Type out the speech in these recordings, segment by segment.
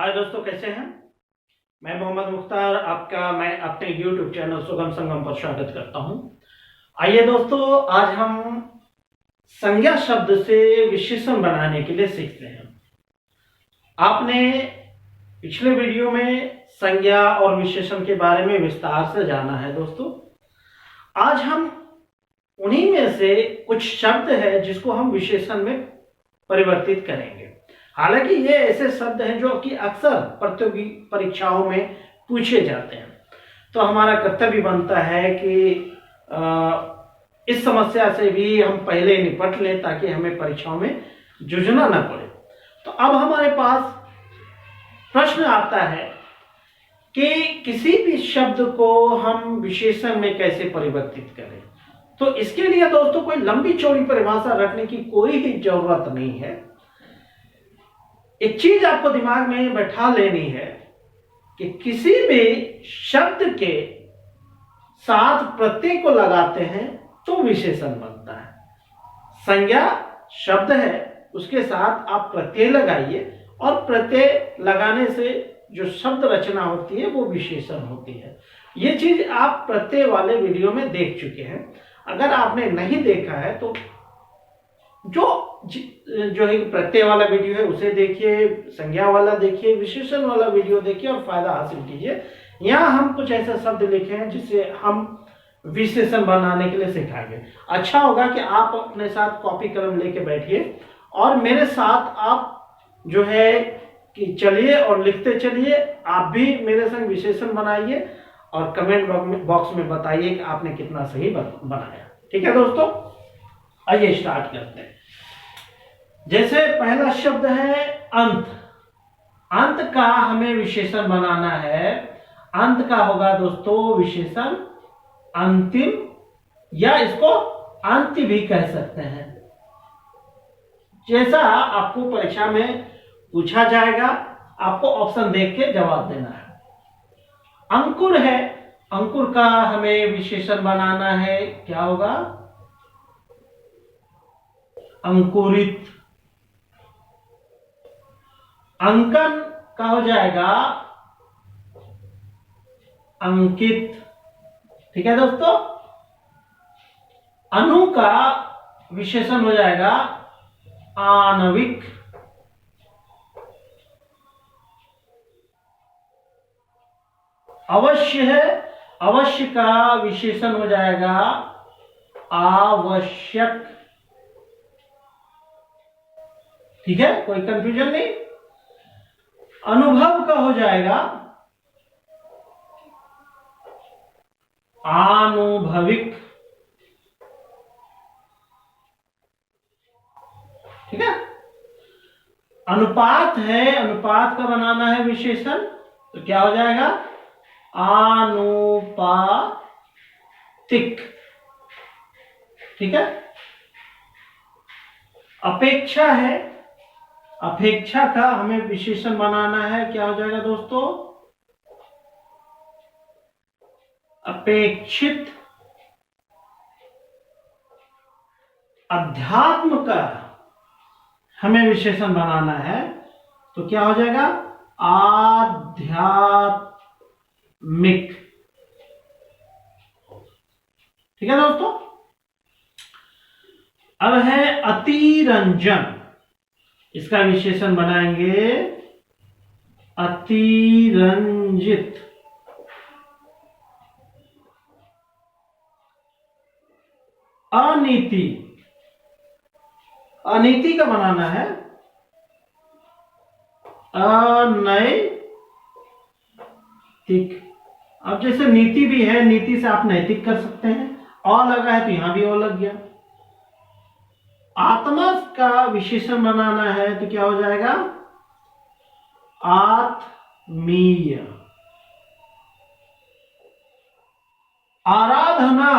हाय दोस्तों, कैसे हैं। मैं मोहम्मद मुख्तार मैं अपने YouTube चैनल सुगम संगम पर स्वागत करता हूं। आइए दोस्तों, आज हम संज्ञा शब्द से विशेषण बनाने के लिए सीखते हैं। आपने पिछले वीडियो में संज्ञा और विशेषण के बारे में विस्तार से जाना है दोस्तों। आज हम उन्हीं में से कुछ शब्द है जिसको हम विशेषण में परिवर्तित करेंगे। हालांकि ये ऐसे शब्द हैं जो कि अक्सर प्रतियोगी परीक्षाओं में पूछे जाते हैं, तो हमारा कर्तव्य बनता है कि इस समस्या से भी हम पहले निपट लें ताकि हमें परीक्षाओं में जूझना न पड़े। तो अब हमारे पास प्रश्न आता है कि किसी भी शब्द को हम विशेषण में कैसे परिवर्तित करें। तो इसके लिए दोस्तों कोई लंबी चौड़ी परिभाषा रखने की कोई भी जरूरत नहीं है। एक चीज आपको दिमाग में बैठा लेनी है कि किसी भी शब्द के साथ प्रत्यय को लगाते हैं तो विशेषण बनता है। संज्ञा शब्द है, उसके साथ आप प्रत्यय लगाइए और प्रत्यय लगाने से जो शब्द रचना होती है वो विशेषण होती है। ये चीज आप प्रत्यय वाले वीडियो में देख चुके हैं। अगर आपने नहीं देखा है तो जो एक प्रत्यय वाला वीडियो है उसे देखिए, संज्ञा वाला देखिए, विशेषण वाला वीडियो देखिए और फायदा हासिल कीजिए। यहाँ हम कुछ ऐसे शब्द लिखे हैं जिससे हम विशेषण बनाने के लिए सिखाएंगे। अच्छा होगा कि आप अपने साथ कॉपी कलम लेके बैठिए और मेरे साथ आप जो है कि चलिए और लिखते चलिए। आप भी मेरे संग विशेषण बनाइए और कमेंट बॉक्स में बताइए कि आपने कितना सही बनाया। ठीक है दोस्तों, आइए स्टार्ट करते हैं। जैसे पहला शब्द है अंत। अंत का हमें विशेषण बनाना है। अंत का होगा दोस्तों विशेषण अंतिम, या इसको अंत्य भी कह सकते हैं। जैसा आपको परीक्षा में पूछा जाएगा, आपको ऑप्शन देख के जवाब देना है। अंकुर है, अंकुर का हमें विशेषण बनाना है। क्या होगा? अंकुरित। अंकन का हो जाएगा अंकित। ठीक है दोस्तों। अणु का विशेषण हो जाएगा आणविक। अवश्य है, अवश्य का विशेषण हो जाएगा आवश्यक। ठीक है, कोई कंफ्यूजन नहीं। अनुभव का हो जाएगा आनुभविक। ठीक है। अनुपात है, अनुपात का बनाना है विशेषण, तो क्या हो जाएगा? आनुपातिक। ठीक है। अपेक्षा है, अपेक्षा का हमें विशेषण बनाना है। क्या हो जाएगा दोस्तों? अपेक्षित। अध्यात्म का हमें विशेषण बनाना है, तो क्या हो जाएगा? आध्यात्मिक। ठीक है दोस्तों। अब है अतिरंजन। इसका विशेषण बनाएंगे अतिरंजित। अनीति, अनीति का बनाना है अनैतिक। अब जैसे नीति भी है, नीति से आप नैतिक कर सकते हैं। और लगा है तो यहां भी और लग गया। आत्मा का विशेषण बनाना है तो क्या हो जाएगा? आत्मीय। आराधना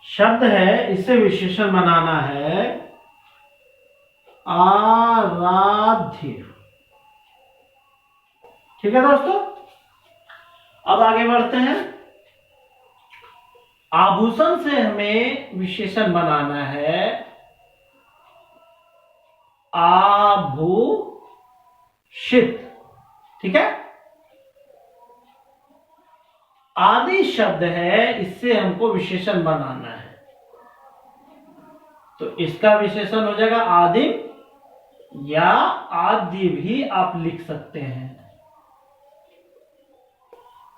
शब्द है, इससे विशेषण बनाना है आराध्य। ठीक है दोस्तों। अब आगे बढ़ते हैं। आभूषण से हमें विशेषण बनाना है आभूषण। शीत। ठीक है, आदि शब्द है, इससे हमको विशेषण बनाना है, तो इसका विशेषण हो जाएगा आदिम या आदि भी आप लिख सकते हैं।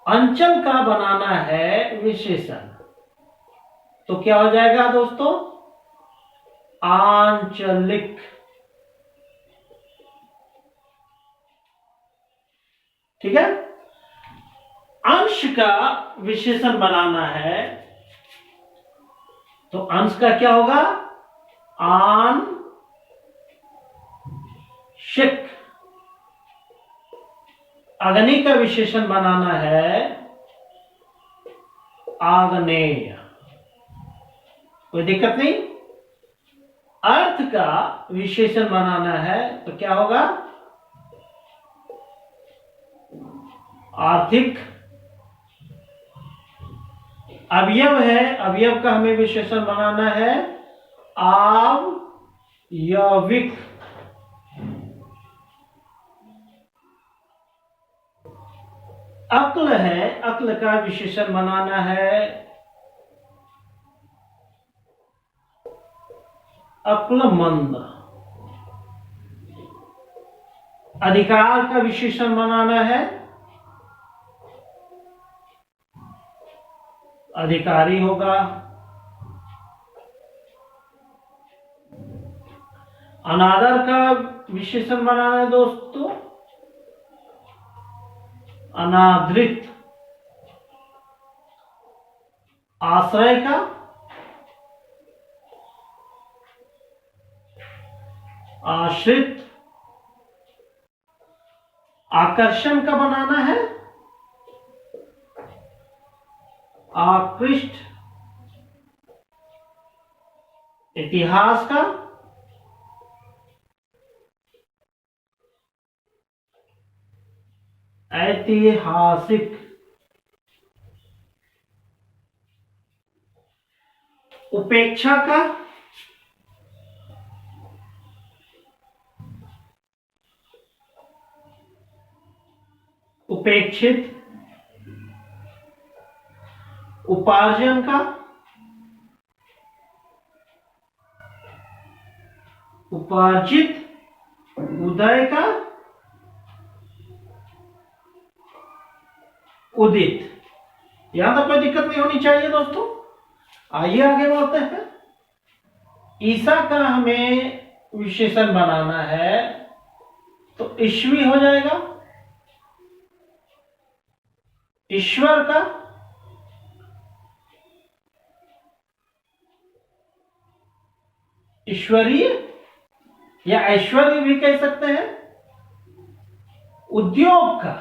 अंचल का बनाना है विशेषण, तो क्या हो जाएगा दोस्तों, आंचलिक। ठीक है, अंश का विशेषण बनाना है, तो अंश का क्या होगा, आंशिक। अग्नि का विशेषण बनाना है आग्नेय, कोई दिक्कत नहीं। अर्थ का विशेषण बनाना है तो क्या होगा, आर्थिक। अवयव है, अवयव का हमें विशेषण बनाना है आवयविक। अक्ल है, अक्ल का विशेषण बनाना है अक्लमंद। अधिकार का विशेषण बनाना है अधिकारी होगा। अनादर का विशेषण बनाना है दोस्तों अनादृत। आश्रय का आश्रित। आकर्षण का बनाना है आकृष्ट। इतिहास का ऐतिहासिक। उपेक्षा का उपेक्षित। उपार्जन का उपार्जित। उदय का उदित। यहां तक कोई दिक्कत नहीं होनी चाहिए दोस्तों। आइए आगे बढ़ते हैं। ईसा का हमें विशेषण बनाना है तो ईश्वी हो जाएगा। ईश्वर का ईश्वरीय या ऐश्वर्य भी कह सकते हैं। उद्योग का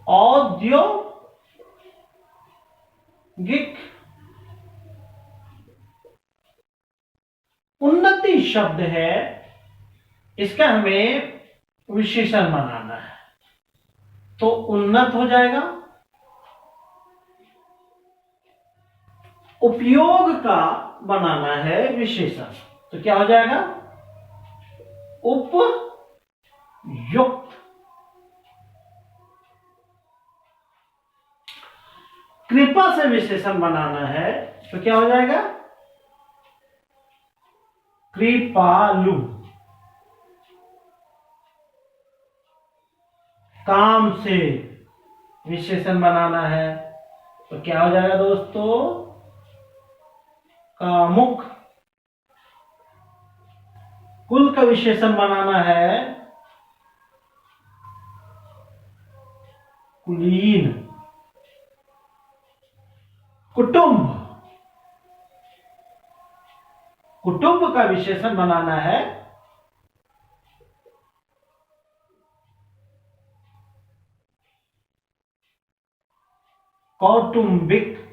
औद्योगिक। उन्नति शब्द है, इसका हमें विशेषण बनाना है तो उन्नत हो जाएगा। उपयोग का बनाना है विशेषण तो क्या हो जाएगा उपयुक्त। कृपा से विशेषण बनाना है तो क्या हो जाएगा कृपालु। काम से विशेषण बनाना है तो क्या हो जाएगा दोस्तों कामुक। कुल का विशेषण बनाना है कुलीन। कुटुंब कुटुंब का विशेषण बनाना है कौटुंबिक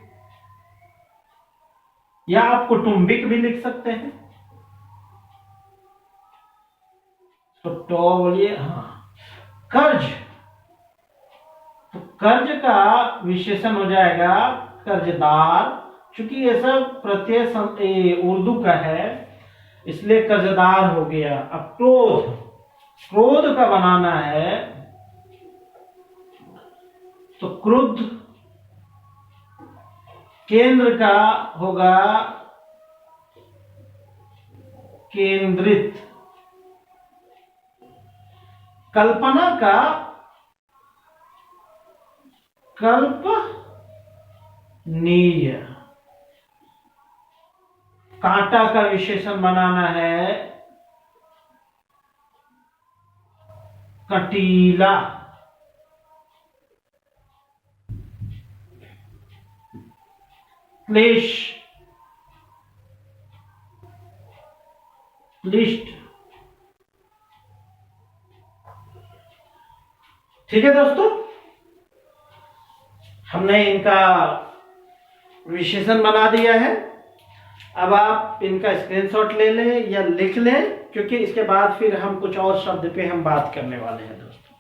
या आप कुटुंबिक भी लिख सकते हैं। तो बोलिए हाँ। कर्ज तो कर्ज का विशेषण हो जाएगा कर्जदार। चूंकि ये सब प्रत्यय उर्दू का है इसलिए कर्जदार हो गया। अब क्रोध, क्रोध का बनाना है तो क्रुद्ध, केंद्र का होगा केंद्रित, कल्पना का कल्पनीय, कांटा का विशेषण बनाना है कटीला, क्लेश, क्लिष्ट। ठीक है दोस्तों, हमने इनका विशेषण बना दिया है। अब आप इनका स्क्रीनशॉट ले लें या लिख लें, क्योंकि इसके बाद फिर हम कुछ और शब्द पे हम बात करने वाले हैं दोस्तों।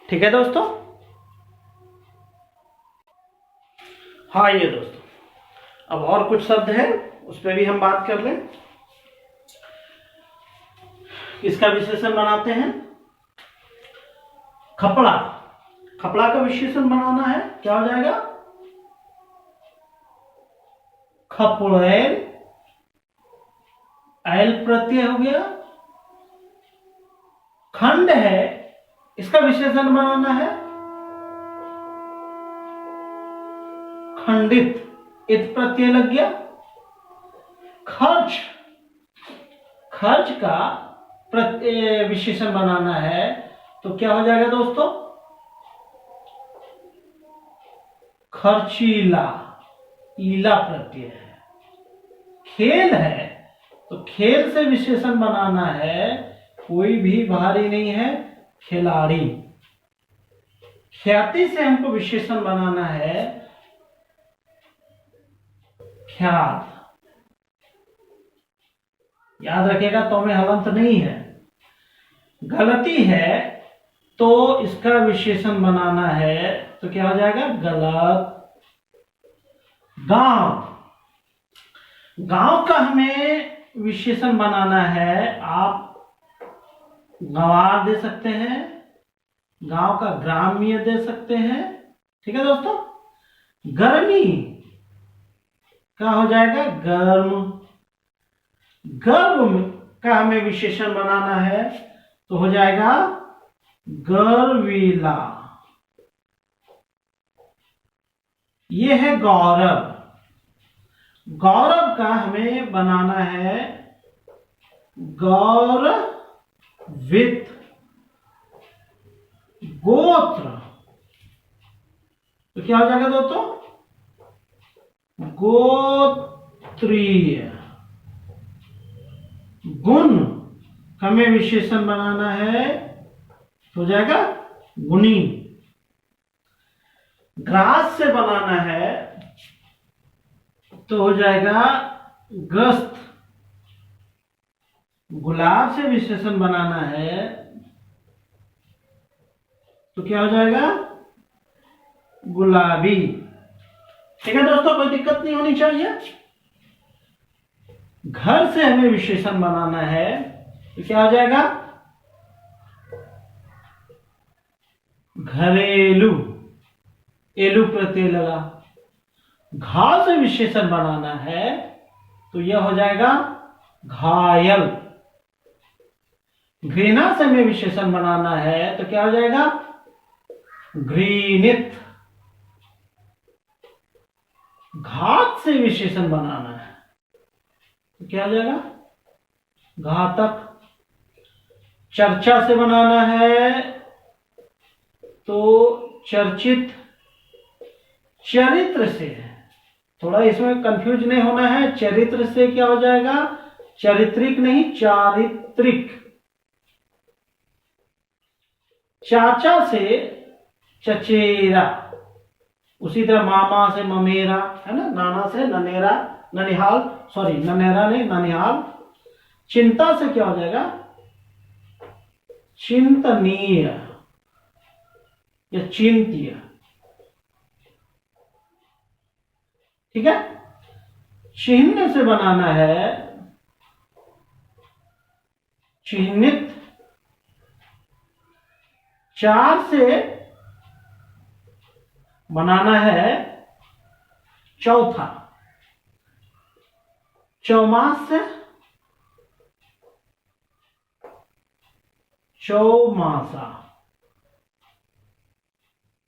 ठीक है दोस्तों। हाँ ये दोस्तों, अब और कुछ शब्द है उस पर भी हम बात कर लें। इसका विशेषण बनाते हैं खपड़ा। खपड़ा का विशेषण बनाना है, क्या हो जाएगा? खपड़ैल, ऐल प्रत्यय हो गया। खंड है, इसका विशेषण बनाना है खंडित, इत प्रत्यय लग गया। खर्च, खर्च का प्रत्यय विशेषण बनाना है तो क्या हो जाएगा दोस्तों? खर्चीला, ईला प्रत्यय है। खेल है तो खेल से विशेषण बनाना है, कोई भी भारी नहीं है, खिलाड़ी। ख्याति से हमको विशेषण बनाना है ख्यात। याद रखिएगा, तो में हलंत नहीं है। गलती है तो इसका विशेषण बनाना है तो क्या हो जाएगा? गलत। गांव, गांव का हमें विशेषण बनाना है, आप गंवार दे सकते हैं, गांव का ग्राम्य दे सकते हैं। ठीक है दोस्तों। गर्मी का हो जाएगा गर्म। गर्म का हमें विशेषण बनाना है तो हो जाएगा गर्वीला। ये है गौरव। गौरव का हमें बनाना है गौरवित। गोत्र तो क्या हो जाएगा दोस्तों? गोत्रीय। गुण हमें विशेषण बनाना है तो हो जाएगा गुणी। ग्रास से बनाना है तो हो जाएगा ग्रस्त। गुलाब से विशेषण बनाना है तो क्या हो जाएगा? गुलाबी। ठीक है दोस्तों, कोई दिक्कत नहीं होनी चाहिए। घर से हमें विशेषण बनाना है तो क्या हो जाएगा? घरेलू, एलू प्रत्यय लगा। घा से विशेषण बनाना है तो यह हो जाएगा घायल। घृणा से हमें विशेषण बनाना है तो क्या हो जाएगा? घृणित। घात से विशेषण बनाना है तो क्या हो जाएगा? घातक। चर्चा से बनाना है तो चर्चित। चरित्र से, थोड़ा इसमें कंफ्यूज नहीं होना है, चरित्र से क्या हो जाएगा? चारित्रिक नहीं, चारित्रिक। चाचा से चचेरा, उसी तरह मामा से ममेरा, है ना। नाना से ननेरा, ननिहाल, सॉरी ननेरा नहीं, ननिहाल। चिंता से क्या हो जाएगा? चिंतनीय या चिंत्य। ठीक है। चिन्ह से बनाना है चिह्नित 4 से बनाना है चौथा। चौमास से चौमासा।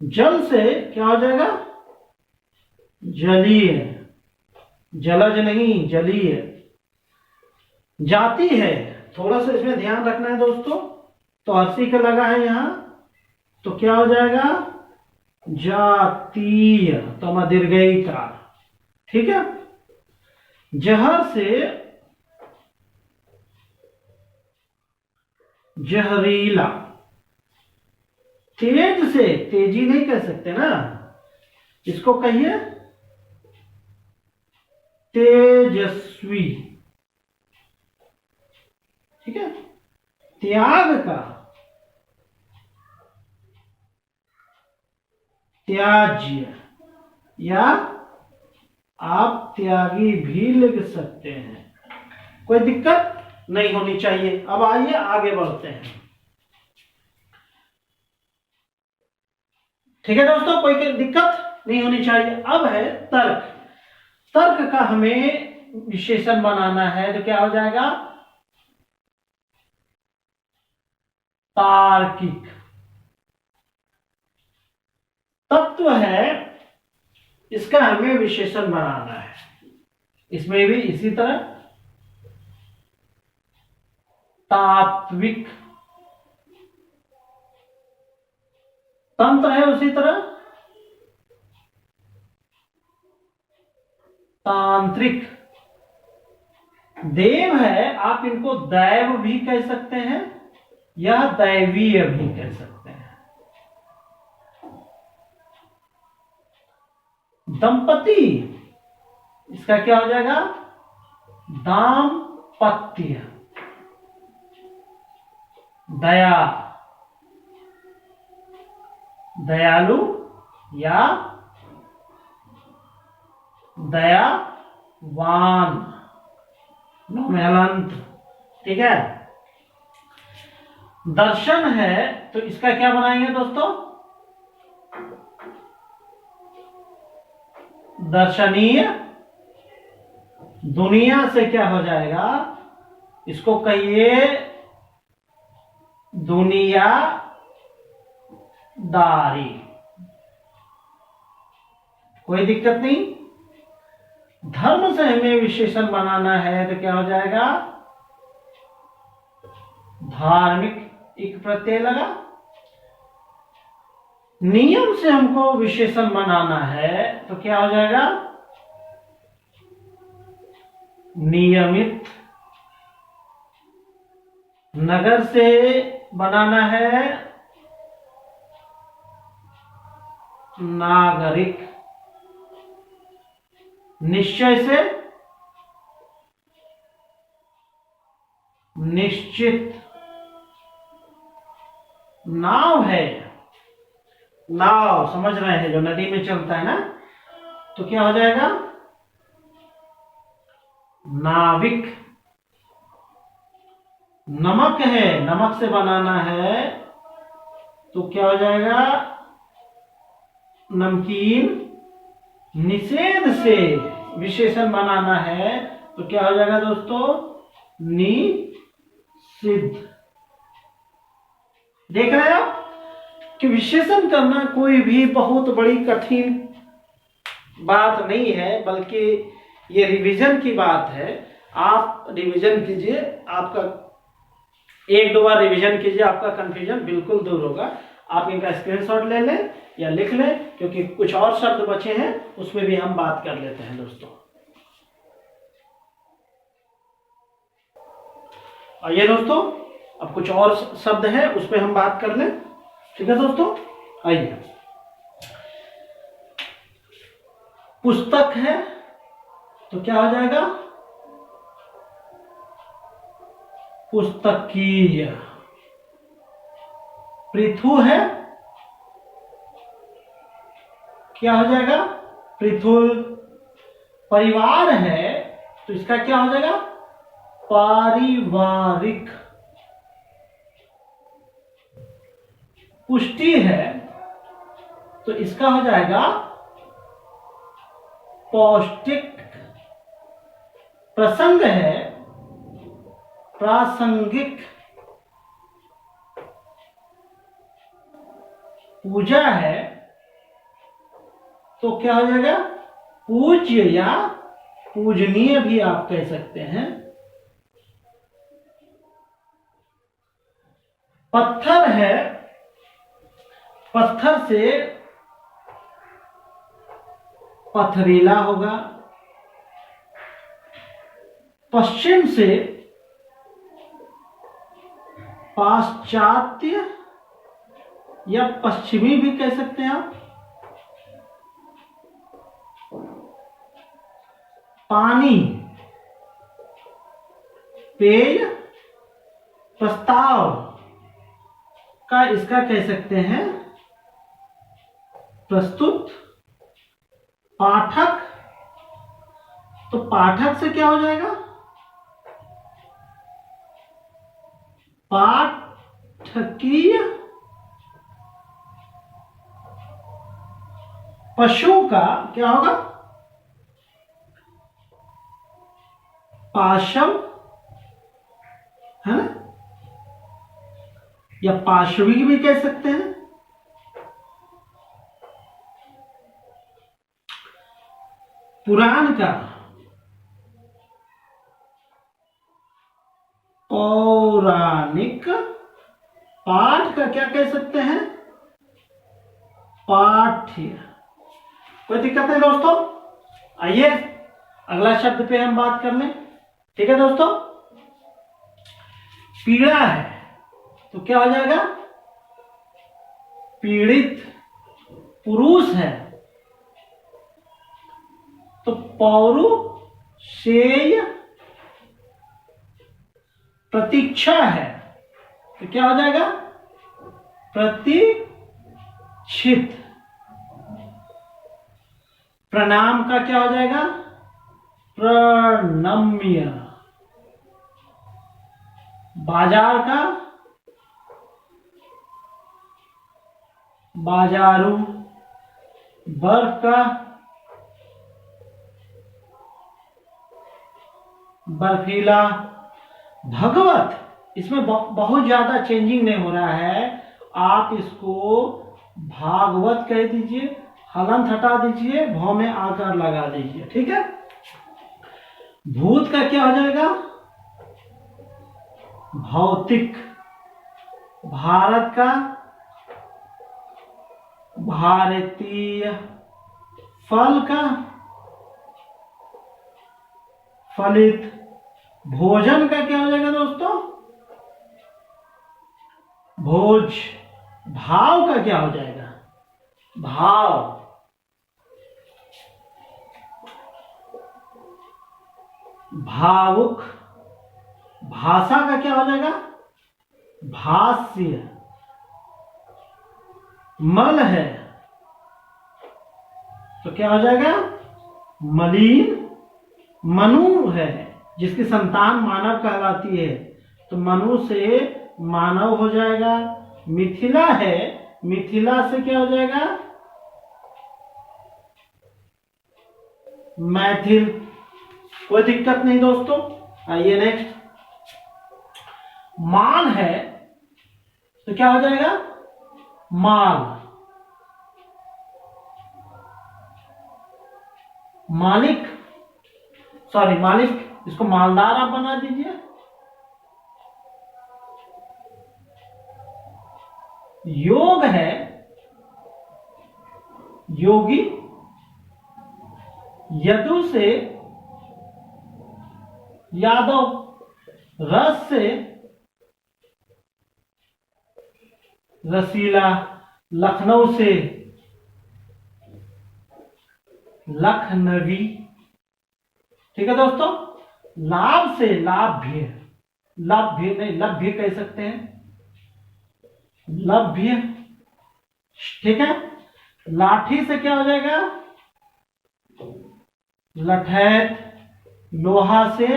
जल से क्या हो जाएगा? जलीय। जलज नहीं, जलीय। जाति है, थोड़ा सा इसमें ध्यान रखना है दोस्तों। तो हर्षी का लगा है यहां, तो क्या हो जाएगा? जातीय। तो दीर्घई का, ठीक है। जहर से जहरीला। तेज से, तेजी नहीं कह सकते ना, इसको कहिए तेजस्वी, ठीक है। त्याग का त्याज्य, या आप त्यागी भी लिख सकते हैं, कोई दिक्कत नहीं होनी चाहिए। अब आइए आगे बढ़ते हैं, ठीक है दोस्तों, कोई दिक्कत नहीं होनी चाहिए। अब है तर्क। तर्क का हमें विशेषण बनाना है, तो क्या हो जाएगा? तार्किक। तत्व है, इसका हमें विशेषण बनाना है। इसमें भी इसी तरह तात्विक। तंत्र है उसी तरह तांत्रिक। देव है, आप इनको दैव भी कह सकते हैं या दैवीय भी कह सकते हैं। दंपति, इसका क्या हो जाएगा? दाम्पत्य। दया, दयालु या दयावान, मेहनत, ठीक है। दर्शन है, तो इसका क्या बनाएंगे दोस्तों? दर्शनीय। दुनिया से क्या हो जाएगा? इसको कहिए दुनियादारी, कोई दिक्कत नहीं। धर्म से हमें विशेषण बनाना है, तो क्या हो जाएगा? धार्मिक, एक प्रत्यय लगा। नियम से हमको विशेषण बनाना है, तो क्या हो जाएगा? नियमित। नगर से बनाना है नागरिक। निश्चय से निश्चित। नाव है, नाव समझ रहे हैं, जो नदी में चलता है ना, तो क्या हो जाएगा? नाविक। नमक है, नमक से बनाना है, तो क्या हो जाएगा? नमकीन। निषेध से विशेषण बनाना है, तो क्या हो जाएगा दोस्तों? निषिद्ध। देख रहे हो कि विशेषण करना कोई भी बहुत बड़ी कठिन बात नहीं है, बल्कि ये रिवीजन की बात है। आप रिवीजन कीजिए, आपका 1-2 बार रिवीजन कीजिए, आपका कंफ्यूजन बिल्कुल दूर होगा। आप इनका स्क्रीनशॉट ले लें या लिख लें, क्योंकि कुछ और शब्द बचे हैं, उसमें भी हम बात कर लेते हैं दोस्तों। आइए दोस्तों, अब कुछ और शब्द है, उस पर हम बात कर लें, ठीक है दोस्तों। आइए, पुस्तक है, तो क्या हो जाएगा? पुस्तकीय। पृथु है, क्या हो जाएगा? पृथुल। परिवार है, तो इसका क्या हो जाएगा? पारिवारिक। पुष्टि है तो इसका हो जाएगा पौष्टिक। प्रसंग है प्रासंगिक। पूजा है तो क्या हो जाएगा पूज्य या पूजनीय भी आप कह सकते हैं। पत्थर है, पत्थर से पथरीला होगा। पश्चिम से पाश्चात्य या पश्चिमी भी कह सकते हैं आप। पानी पेय प्रस्ताव का इसका कह सकते हैं प्रस्तुत। पाठक तो पाठक से क्या हो जाएगा पाठकीय। पशु का क्या होगा पाशव, है ना, या पाशवी भी कह सकते हैं। पुराण का पौराणिक। पाठ का क्या कह सकते हैं पाठ्य। कोई दिक्कत नहीं दोस्तों। आइए अगला शब्द पे हम बात कर लें। ठीक है दोस्तों, पीड़ा है तो क्या हो जाएगा पीड़ित। पुरुष है तो पौरुषेय। प्रतीक्षा है तो क्या हो जाएगा प्रतीक्षित। प्रणाम का क्या हो जाएगा प्रणम्य। बाजार का बाजारू। बर्फ का बर्फीला। भगवत इसमें बहुत ज्यादा चेंजिंग नहीं हो रहा है, आप इसको भागवत कह दीजिए, हलंत हटा दीजिए, भाव में आकार लगा दीजिए। ठीक है। भूत का क्या हो जाएगा भौतिक। भारत का भारतीय। फल का फलित। भोजन का क्या हो जाएगा दोस्तों भोज। भाव का क्या हो जाएगा भाव। भावुक। भाषा का क्या हो जाएगा भाष्य। मल है तो क्या हो जाएगा मलिन। मनु है जिसकी संतान मानव कहलाती है तो मनु से मानव हो जाएगा। मिथिला है, मिथिला से क्या हो जाएगा मैथिल। कोई दिक्कत नहीं दोस्तों। आइए नेक्स्ट। मान है तो क्या हो जाएगा माल। मालिक, सॉरी मालिक, इसको मालदार आप बना दीजिए। योग है योगी। यदु से यादव। रस से रसीला। लखनऊ से लखनवी। ठीक है दोस्तों। लाभ से लाभ्य। लभ्य नहीं लभ्य कह सकते हैं लभ्य। ठीक है। लाठी से क्या हो जाएगा लठैत। लोहा से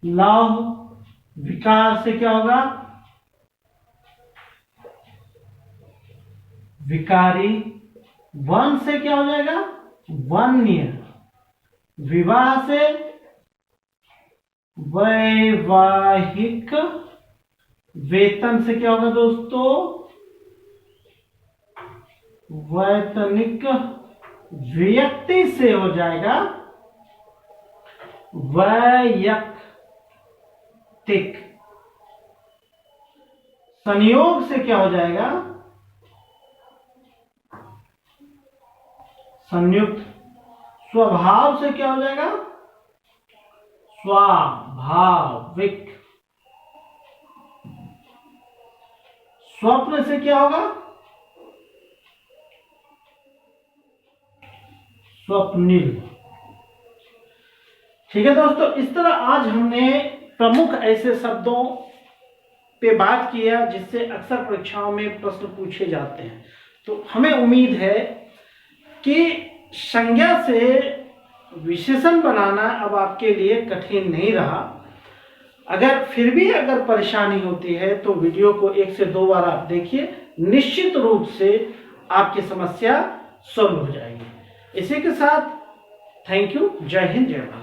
लौह। विकार से क्या होगा विकारी, वन से क्या हो जाएगा, वन्य, विवाह से वैवाहिक, वेतन से क्या होगा दोस्तों, वैतनिक, व्यक्ति से हो जाएगा वैयक्तिक, संयोग से क्या हो जाएगा, संयुक्त, स्वभाव से क्या हो जाएगा, स्वाभाविक, स्वप्न से क्या होगा, स्वप्निल। ठीक है दोस्तों, इस तरह आज हमने प्रमुख ऐसे शब्दों पे बात किया जिससे अक्सर परीक्षाओं में प्रश्न पूछे जाते हैं। तो हमें उम्मीद है कि संज्ञा से विशेषण बनाना अब आपके लिए कठिन नहीं रहा। अगर फिर भी अगर परेशानी होती है तो वीडियो को 1 से 2 बार आप देखिए, निश्चित रूप से आपकी समस्या सॉल्व हो जाएगी। इसी के साथ थैंक यू, जय हिंद, जय भारत।